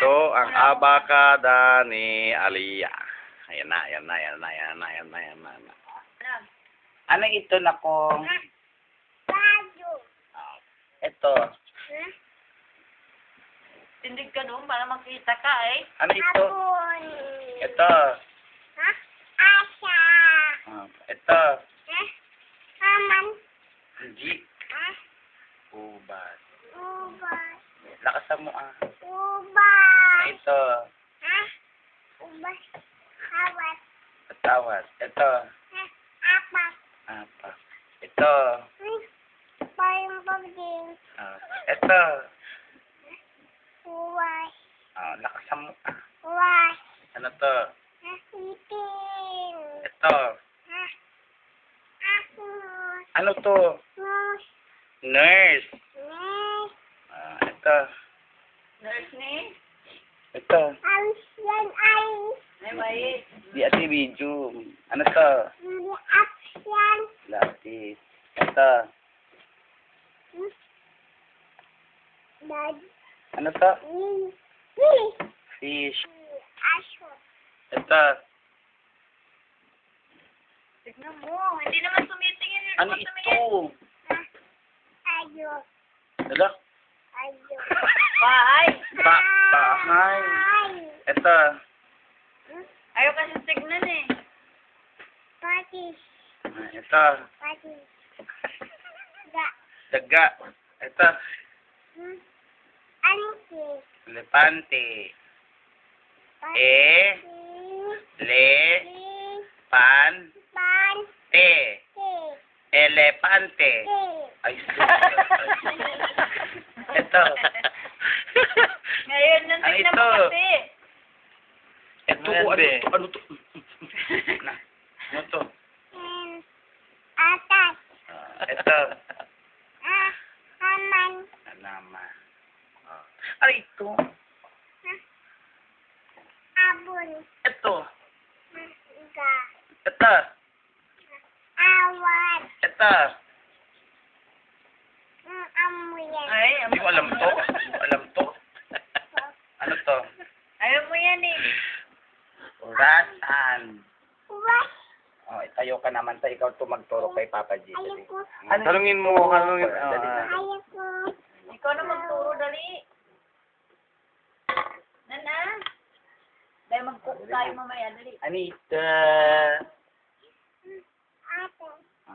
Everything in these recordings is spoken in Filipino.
Ito ang abakada ni Aliyah. Ayan na, ayan na, ayan na, ayan na, ayan na, ayan na. Ano ito na kong? Ito. Tindig ka doon para makita ka eh. Ano ito? Ito. Ito. Hindi. Ubas. Lakasan mo ah. Ito. Patawad. Ito. Apa. Ito. Ito. Lakasan mo ah. Ano to? Ito. Ano to? Nurse. Ito. Nurse ni? Ito. Ay, may. Di ati video. Ano to? Lapis. Ito. Ano to? Fish. Ito. Tignan mo. Hindi naman tumitingin. Ano ito? Hala? Bahay. Bahay. Ito. Ayaw kasi tignan eh. Ito. Daga. Ito. Elepante. Elepante. Ay, ito. Ngayon nang Ano tignan ito? mo kasi. Ito, ano to? Ano to? Ito. Alama. Ano ito? Ito. Ito. Ito. Ay, Hindi ko alam to. Hindi ko alam to. Ano to? ayaw mo yan eh. Orasan. Oh, itayo ka naman sa ikaw to magturo kay Papa G. Tanungin mo, tanungin. Dali na. Ikaw na magturo dali. Nana. Dahil mag-cook tayo mamaya dali. Anita.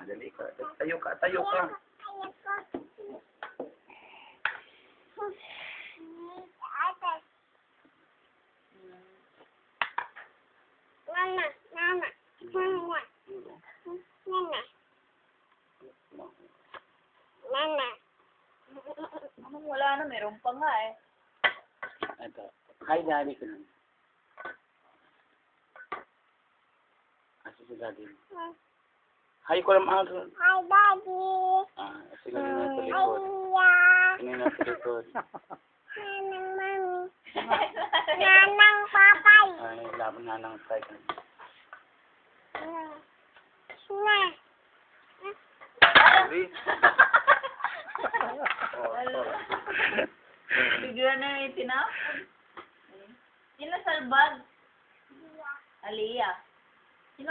Dali ka. Tayo ka, tayo ka. Wala na, meron pa nga eh. Ito. Hi, Daddy ko na. Asa si Daddy? Hi ko lang mga. Sige na sa likod. Sige na sa likod. Ay, laban na ng side. Bigla na yung tinapon. Yun na salbag. Aliyah.